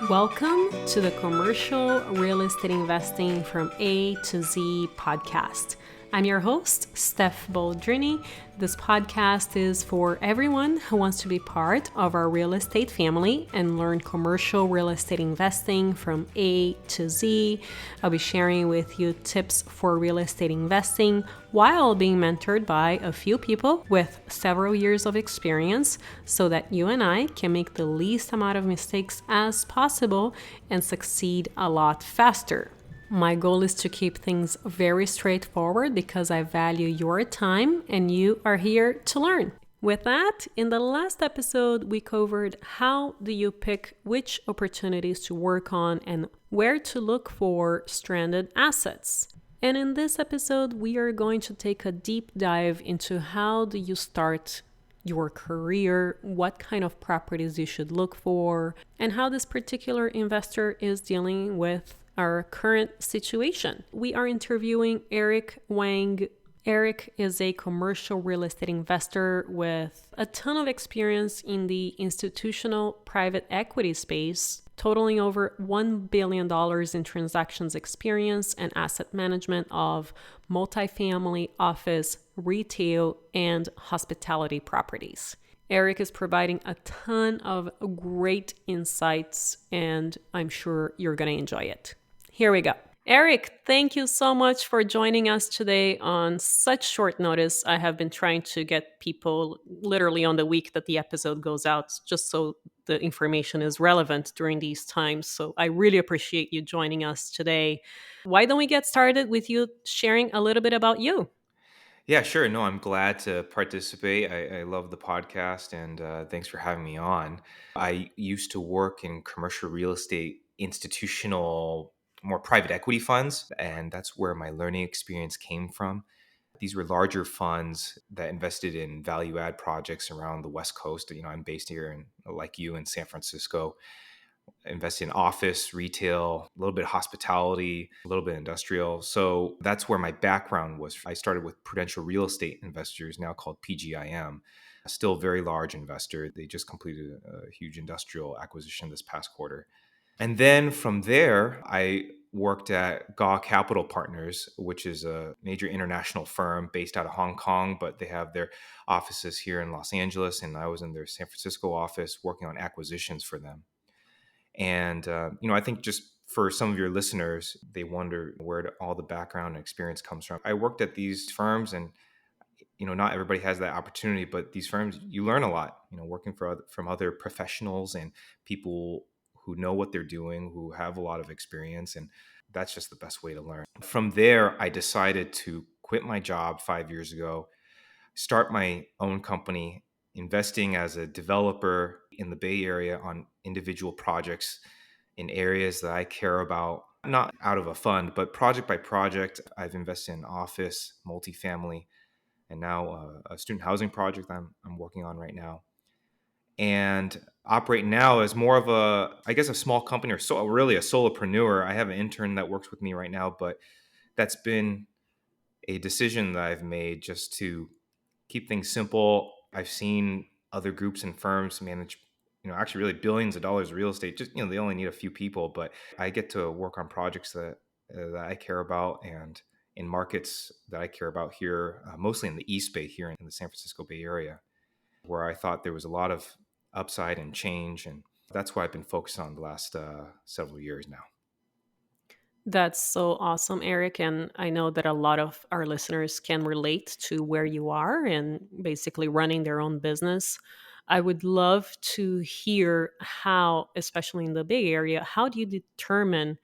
Welcome to the Commercial Real Estate Investing from A to Z podcast. I'm your host, Steph Boldrini. This podcast is for everyone who wants to be part of our real estate family and learn commercial real estate investing from A to Z. I'll be sharing with you tips for real estate investing while being mentored by a few people with several years of experience so that you and I can make the least amount of mistakes as possible and succeed a lot faster. My goal is to keep things very straightforward because I value your time and you are here to learn. With that, in the last episode, we covered how do you pick which opportunities to work on and where to look for stranded assets. And in this episode, we are going to take a deep dive into how do you start your career, what kind of properties you should look for, and how this particular investor is dealing with our current situation. We are interviewing Eric Wang. Eric is a commercial real estate investor with a ton of experience in the institutional private equity space, totaling over $1 billion in transactions experience and asset management of multifamily, office, retail, and hospitality properties. Eric is providing a ton of great insights, and I'm sure you're going to enjoy it. Here we go. Eric, thank you so much for joining us today on such short notice. I have been trying to get people literally on the week that the episode goes out, just so the information is relevant during these times. So I really appreciate you joining us today. Why don't we get started with you sharing a little bit about you? Yeah, sure. No, I'm glad to participate. I love the podcast and thanks for having me on. I used to work in commercial real estate, institutional, more private equity funds, and that's where my learning experience came from. These were larger funds that invested in value add projects around the West Coast. I'm based here like you, in San Francisco. Invest in office, retail, a little bit of hospitality, a little bit industrial. So that's where my background was. I started with Prudential Real Estate Investors, now called PGIM, still a very large investor. They just completed a huge industrial acquisition this past quarter. And then from there, I worked at GAW Capital Partners, which is a major international firm based out of Hong Kong, but they have their offices here in Los Angeles. And I was in their San Francisco office working on acquisitions for them. And, I think just for some of your listeners, they wonder where all the background and experience comes from. I worked at these firms and, not everybody has that opportunity, but these firms, you learn a lot, working from other professionals and people who know what they're doing, who have a lot of experience. And that's just the best way to learn. From there, I decided to quit my job 5 years ago, start my own company, investing as a developer in the Bay Area on individual projects in areas that I care about, not out of a fund, but project by project. I've invested in office, multifamily, and now a student housing project I'm working on right now. And operate now as more of a small company, or so really a solopreneur. I have an intern that works with me right now, but that's been a decision that I've made just to keep things simple. I've seen other groups and firms manage, actually really billions of dollars of real estate. Just, they only need a few people, but I get to work on projects that I care about and in markets that I care about here, mostly in the East Bay here in the San Francisco Bay Area, where I thought there was a lot of upside and change. And that's what I've been focused on the last several years now. That's so awesome, Eric. And I know that a lot of our listeners can relate to where you are and basically running their own business. I would love to hear how, especially in the Bay Area, how do you determine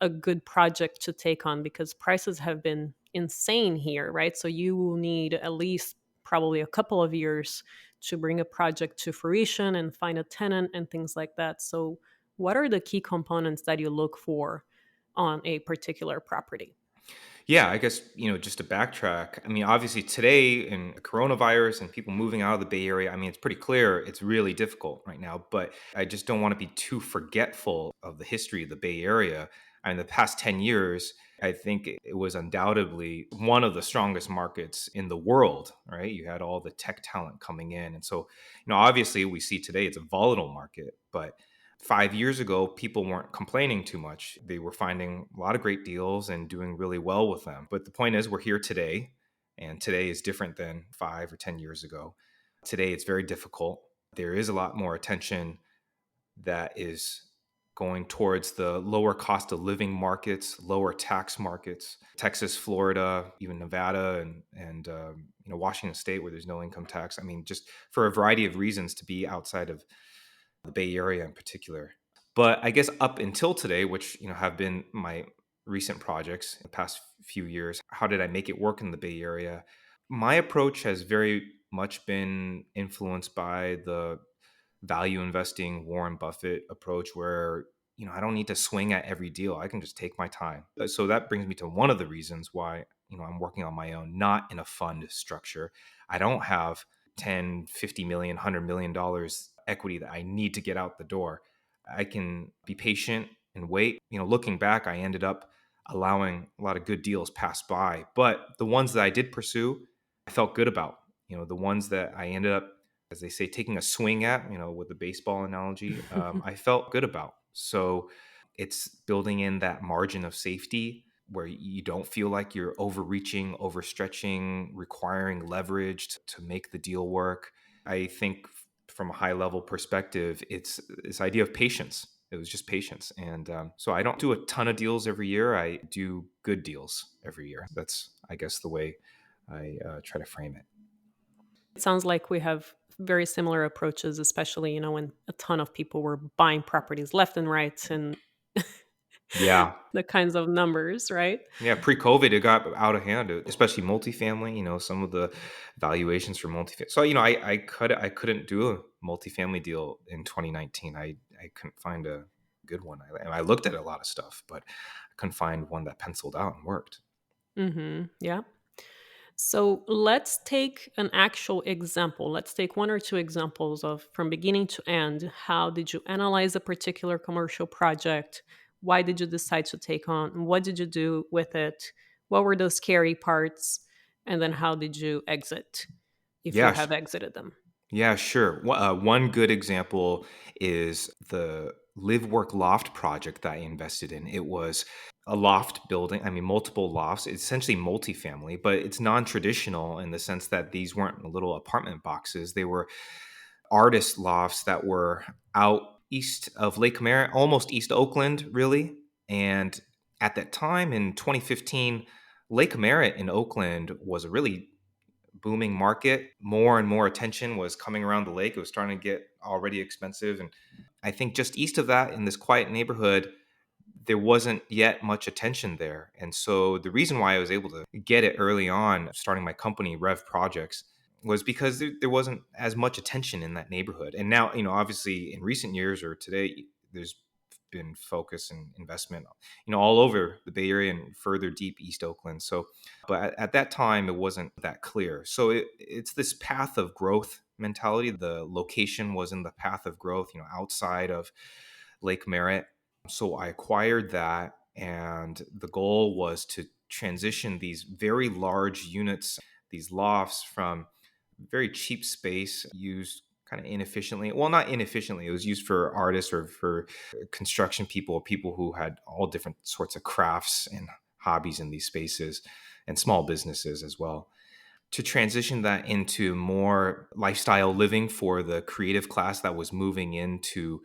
a good project to take on? Because prices have been insane here, right? So you will need at least probably a couple of years to bring a project to fruition and find a tenant and things like that. So, what are the key components that you look for on a particular property? Yeah, I guess, just to backtrack, I mean, obviously today in coronavirus and people moving out of the Bay Area, I mean, it's pretty clear it's really difficult right now, but I just don't want to be too forgetful of the history of the Bay Area. I mean, the past 10 years, I think it was undoubtedly one of the strongest markets in the world, right? You had all the tech talent coming in. And so, obviously we see today it's a volatile market, but 5 years ago, people weren't complaining too much. They were finding a lot of great deals and doing really well with them. But the point is, we're here today, and today is different than 5 or 10 years ago. Today, it's very difficult. There is a lot more attention that is going towards the lower cost of living markets, lower tax markets, Texas, Florida, even Nevada, and Washington State, where there's no income tax. I mean, just for a variety of reasons, to be outside of the Bay Area in particular. But I guess up until today, which have been my recent projects in the past few years, how did I make it work in the Bay Area? My approach has very much been influenced by the value investing Warren Buffett approach, where I don't need to swing at every deal. I can just take my time. So that brings me to one of the reasons why I'm working on my own, not in a fund structure. I don't have 10, 50 million, $100 million equity that I need to get out the door. I can be patient and wait. Looking back, I ended up allowing a lot of good deals pass by, but the ones that I did pursue, I felt good about. The ones that I ended up, as they say, taking a swing at, with the baseball analogy, I felt good about. So it's building in that margin of safety where you don't feel like you're overreaching, overstretching, requiring leverage to make the deal work. I think from a high level perspective, it's this idea of patience. It was just patience. And so I don't do a ton of deals every year. I do good deals every year. That's, I guess, the way I try to frame it. It sounds like we have very similar approaches, especially, when a ton of people were buying properties left and right and Yeah. the kinds of numbers, right? Yeah, pre-COVID, it got out of hand, especially multifamily. Some of the valuations for multifamily. So, I couldn't do a multifamily deal in 2019. I couldn't find a good one. I looked at a lot of stuff, but I couldn't find one that penciled out and worked. Yeah. So let's take an actual example. Let's take one or two examples of from beginning to end. How did you analyze a particular commercial project? Why did you decide to take on? What did you do with it? What were those scary parts? And then how did you exit, if you Yeah, have exited them? Yeah, sure. One good example is the Live Work Loft project that I invested in. It was a loft building. I mean, multiple lofts. It's essentially multifamily, but it's non-traditional in the sense that these weren't little apartment boxes. They were artist lofts that were out east of Lake Merritt, almost East Oakland, really. And at that time in 2015, Lake Merritt in Oakland was a really booming market. More and more attention was coming around the lake. It was starting to get already expensive. And I think just east of that, in this quiet neighborhood, there wasn't yet much attention there. And so the reason why I was able to get it early on, starting my company, Rev Projects, was because there wasn't as much attention in that neighborhood. And now, obviously in recent years or today, there's been focus and investment, all over the Bay Area and further deep East Oakland. So, but at that time, it wasn't that clear. So it's this path of growth mentality. The location was in the path of growth, outside of Lake Merritt. So I acquired that, and the goal was to transition these very large units, these lofts, from very cheap space used kind of inefficiently. Well, not inefficiently. It was used for artists or for construction people, or people who had all different sorts of crafts and hobbies in these spaces, and small businesses as well. To transition that into more lifestyle living for the creative class that was moving into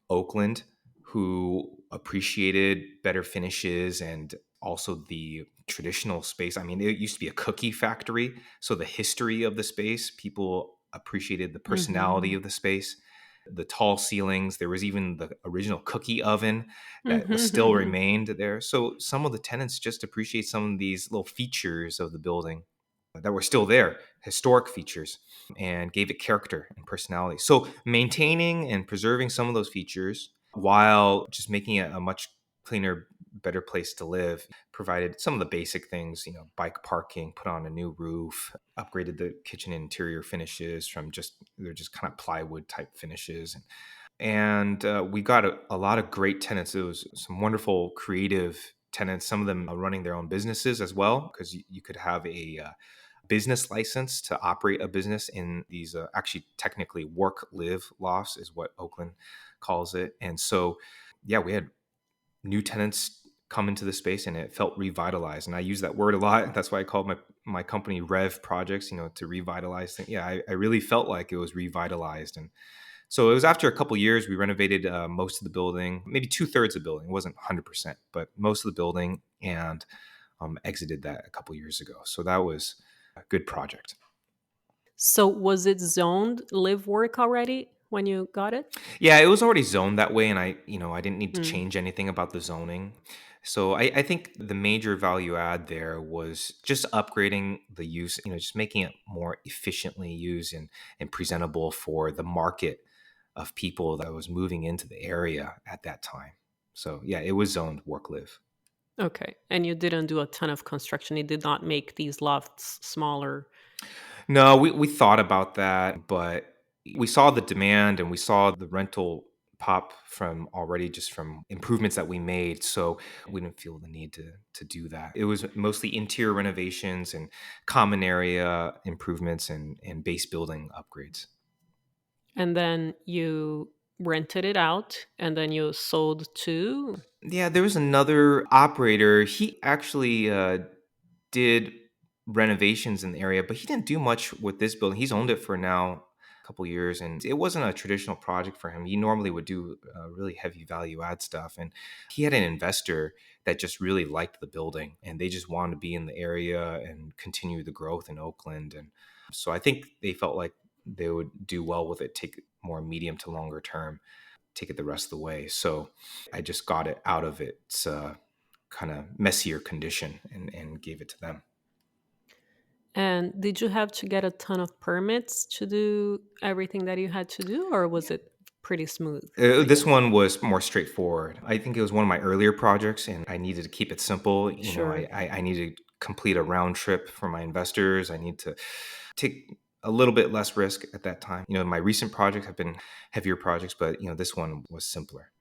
Oakland, who appreciated better finishes and also the traditional space. I mean, it used to be a cookie factory. So the history of the space, people appreciated the personality Mm-hmm. of the space, the tall ceilings. There was even the original cookie oven that was still Mm-hmm. remained there. So some of the tenants just appreciate some of these little features of the building that were still there, historic features, and gave it character and personality. So maintaining and preserving some of those features while just making it a much cleaner, better place to live, provided some of the basic things, bike parking, put on a new roof, upgraded the kitchen interior finishes from they're just kind of plywood type finishes. And we got a lot of great tenants. It was some wonderful creative tenants, some of them are running their own businesses as well, because you could have a business license to operate a business in these actually technically work live lofts is what Oakland calls it. And so, yeah, we had new tenants come into the space and it felt revitalized. And I use that word a lot. That's why I called my company Rev Projects, to revitalize things. Yeah, I really felt like it was revitalized. And so it was after a couple years, we renovated most of the building, maybe 2/3 of the building. It wasn't 100%, but most of the building, and exited that a couple years ago. So that was a good project. So was it zoned live work already when you got it? Yeah, it was already zoned that way, and I didn't need to Mm. change anything about the zoning. So I think the major value add there was just upgrading the use, just making it more efficiently used and presentable for the market of people that was moving into the area at that time. So yeah, it was zoned work live. Okay. And you didn't do a ton of construction. You did not make these lofts smaller. No, we thought about that, but we saw the demand and we saw the rental pop from already just from improvements that we made. So we didn't feel the need to do that. It was mostly interior renovations and common area improvements and base building upgrades. And then you rented it out and then you sold to. Yeah, there was another operator. He actually did renovations in the area, but he didn't do much with this building. He's owned it for now a couple years, and it wasn't a traditional project for him. He normally would do really heavy value add stuff, and he had an investor that just really liked the building, and they just wanted to be in the area and continue the growth in Oakland. And so I think they felt like they would do well with it, take more medium to longer term, take it the rest of the way. So I just got it out of its kind of messier condition and gave it to them. And did you have to get a ton of permits to do everything that you had to do, or was it pretty smooth, I This guess? one was more straightforward. I think it was one of my earlier projects, and I needed to keep it simple. Sure. I needed to complete a round trip for my investors. I need to take a little bit less risk at that time. My recent projects have been heavier projects, but this one was simpler.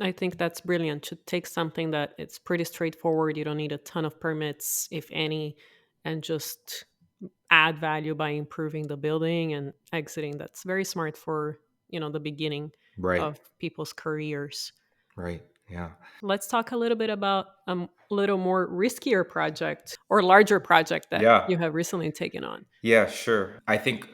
I think that's brilliant to take something that it's pretty straightforward. You don't need a ton of permits, if any, and just add value by improving the building and exiting. That's very smart for, the beginning Right, of people's careers. right, yeah, Let's talk a little bit about a little more riskier project or larger project that yeah, you have recently taken on. yeah. Sure. I think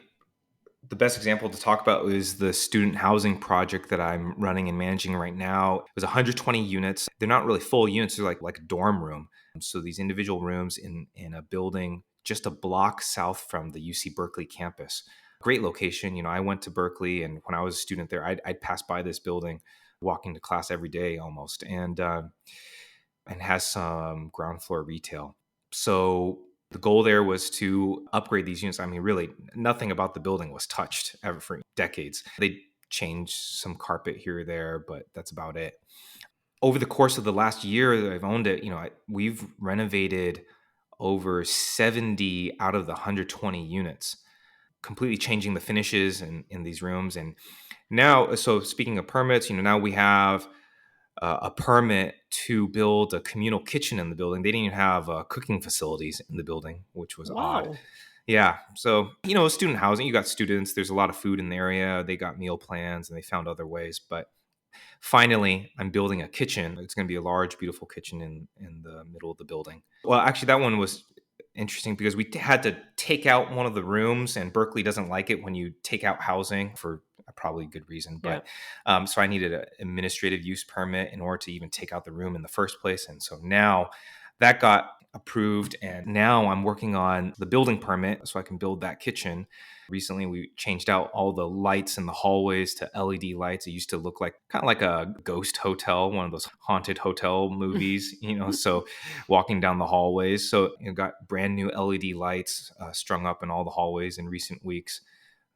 the best example to talk about is the student housing project that I'm running and managing right now. It was 120 units. They're not really full units, they're like a dorm room. So these individual rooms in a building just a block south from the UC Berkeley campus. Great location. I went to Berkeley, and when I was a student there, I'd pass by this building walking to class every day almost. And has some ground floor retail. So the goal there was to upgrade these units. I mean, really, nothing about the building was touched ever for decades. They changed some carpet here or there, but that's about it. Over the course of the last year that I've owned it, we've renovated over 70 out of the 120 units, completely changing the finishes in these rooms. And now, so speaking of permits, now we have a permit to build a communal kitchen in the building. They didn't even have cooking facilities in the building, which was odd. Wow. Yeah. So, student housing, you got students, there's a lot of food in the area. They got meal plans and they found other ways. But finally, I'm building a kitchen. It's going to be a large, beautiful kitchen in the middle of the building. Well, actually, that one was interesting because we had to take out one of the rooms, and Berkeley doesn't like it when you take out housing for a probably good reason. Yeah. But so I needed an administrative use permit in order to even take out the room in the first place. And so now that got approved, and now I'm working on the building permit so I can build that kitchen. Recently, we changed out all the lights in the hallways to LED lights. It used to look like kind of like a ghost hotel, one of those haunted hotel movies, so walking down the hallways. So got brand new LED lights strung up in all the hallways in recent weeks.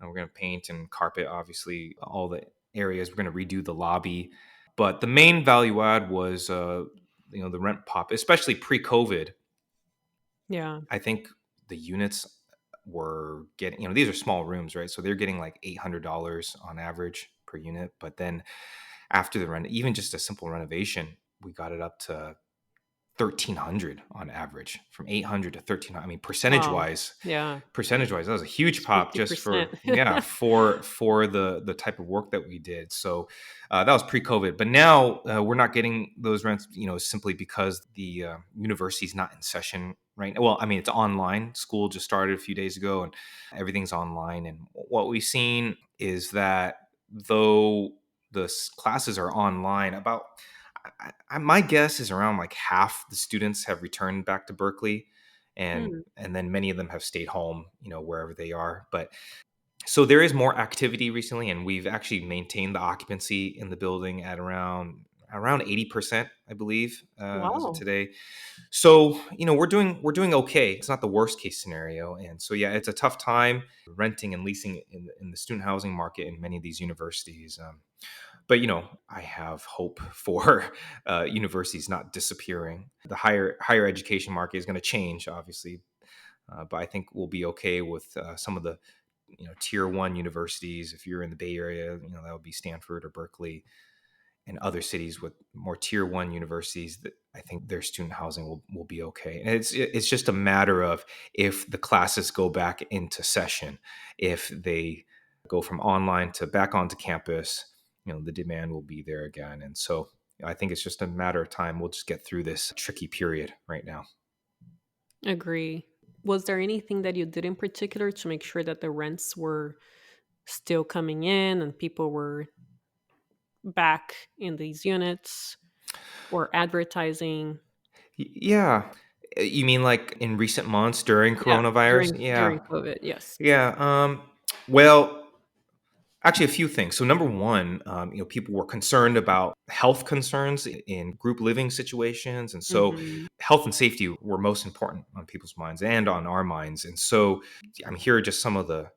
And we're going to paint and carpet, obviously, all the areas. We're going to redo the lobby. But the main value add was, the rent pop, especially pre-COVID. Yeah. I think the units were getting, these are small rooms, right? So they're getting like $800 on average per unit. But then after the rent, even just a simple renovation, we got it up to 1,300 on average, from 800 to 1,300. I mean, Wow. Yeah. that was a huge It's pop just 50%. for, yeah, for the type of work that we did. So that was pre-COVID. But now we're not getting those rents, simply because the university is not in session right now. Well, I mean, it's online. School just started a few days ago, and everything's online. And what we've seen is that though classes are online, about my guess is around like half the students have returned back to Berkeley, Hmm. and then many of them have stayed home, wherever they are. But so there is more activity recently, and we've actually maintained the occupancy in the building at around 80%, I believe, as of Wow. today. So we're doing okay. It's not the worst case scenario, and so yeah, it's a tough time renting and leasing in the student housing market in many of these universities. But I have hope for universities not disappearing. The higher education market is going to change, obviously, but I think we'll be okay with some of the tier one universities. If you're in the Bay Area, that would be Stanford or Berkeley, and other cities with more tier one universities. That I think their student housing will be okay. And it's just a matter of if the classes go back into session, if they go from online to back onto campus, the demand will be there again. And so I think it's just a matter of time. We'll just get through this tricky period right now. Agree. Was there anything that you did in particular to make sure that the rents were still coming in and people were back in these units, or advertising? Yeah. You mean like in recent months during Yeah, coronavirus? during Yeah. COVID, yes. Yeah. Well, actually, a few things. So, number one, people were concerned about health concerns in group living situations, and so Mhm. health and safety were most important on people's minds and on our minds. And so, here are just some of the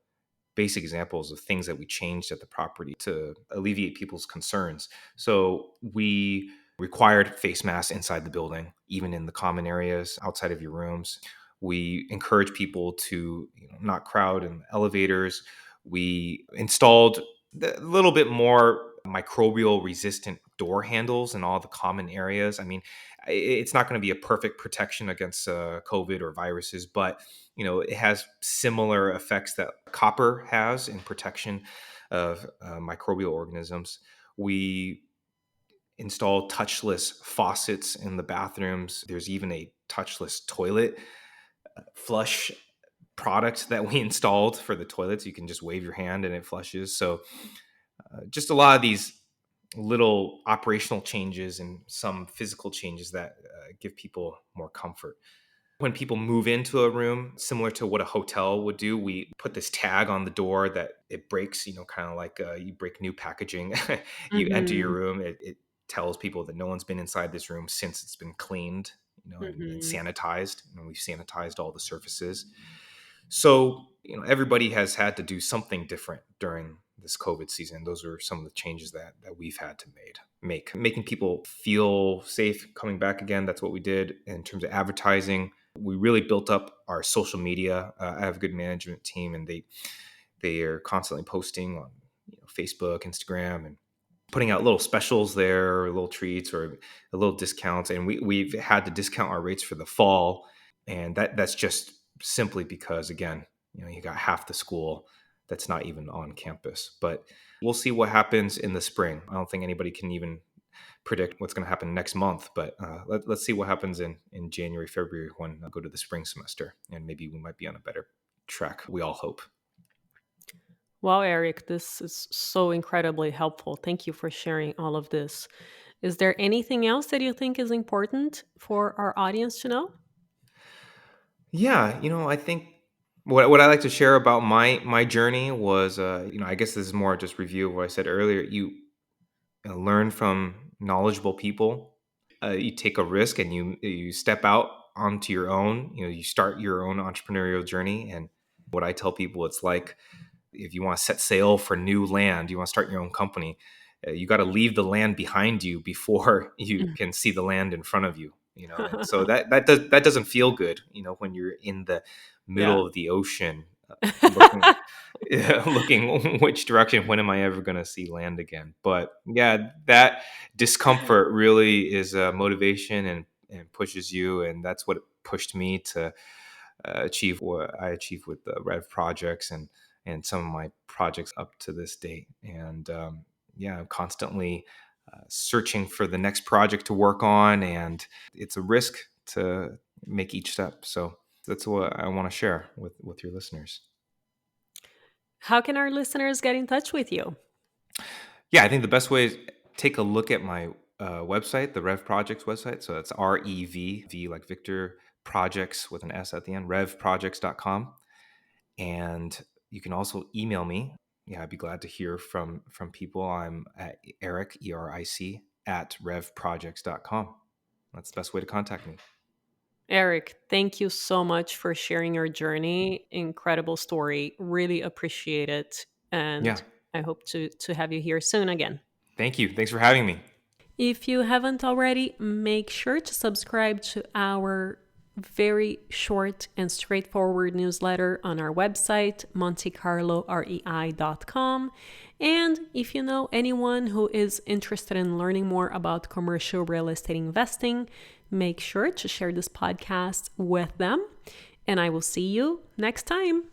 basic examples of things that we changed at the property to alleviate people's concerns. So, we required face masks inside the building, even in the common areas outside of your rooms. We encourage people to not crowd in elevators. We installed a little bit more microbial resistant door handles in all the common areas. I mean, it's not going to be a perfect protection against COVID or viruses, but it has similar effects that copper has in protection of microbial organisms. We install touchless faucets in the bathrooms. There's even a touchless toilet flush product that we installed for the toilets. You can just wave your hand and it flushes. So just a lot of these little operational changes and some physical changes that give people more comfort. When people move into a room, similar to what a hotel would do, we put this tag on the door that it breaks, kind of like you break new packaging. You enter your Mhm. room, it tells people that no one's been inside this room since it's been cleaned, and Mhm. sanitized. We've sanitized all the surfaces. So, everybody has had to do something different during this COVID season. Those are some of the changes that we've had to making people feel safe coming back again. That's what we did in terms of advertising. We really built up our social media. I have a good management team, and they are constantly posting on Facebook, Instagram, and putting out little specials there, or little treats, or a little discounts. And we've had to discount our rates for the fall, and that's just simply because, again, you got half the school that's not even on campus. But we'll see what happens in the spring. I don't think anybody can even predict what's going to happen next month, but let's see what happens in January, February, when I go to the spring semester, and maybe we might be on a better track. We all hope. Wow, Eric, this is so incredibly helpful. Thank you for sharing all of this. Is there anything else that you think is important for our audience to know? Yeah, I think what I like to share about my journey was, I guess this is more just review of what I said earlier. You learn from knowledgeable people. You take a risk and you step out onto your own. You start your own entrepreneurial journey. And what I tell people, it's like if you want to set sail for new land, you want to start your own company, you got to leave the land behind you before you can see the land in front of you. And so that doesn't feel good. When you're in the Yeah. middle of the ocean, looking looking which direction. When am I ever going to see land again? But yeah, that discomfort really is a motivation, and pushes you. And that's what pushed me to achieve what I achieved with the Rev projects and some of my projects up to this date. And yeah, I'm constantly searching for the next project to work on, and it's a risk to make each step. So that's what I want to share with your listeners. How can our listeners get in touch with you? Yeah, I think the best way is take a look at my website, the Rev Projects website. So that's REV, like Victor, projects with an S at the end, revprojects.com. And you can also email me. Yeah, I'd be glad to hear from people. I'm at Eric, ERIC, at revprojects.com. That's the best way to contact me. Eric, thank you so much for sharing your journey. Incredible story. Really appreciate it. Yeah. And I hope to have you here soon again. Thank you. Thanks for having me. If you haven't already, make sure to subscribe to our very short and straightforward newsletter on our website, montecarlorei.com. And if you know anyone who is interested in learning more about commercial real estate investing, make sure to share this podcast with them. And I will see you next time.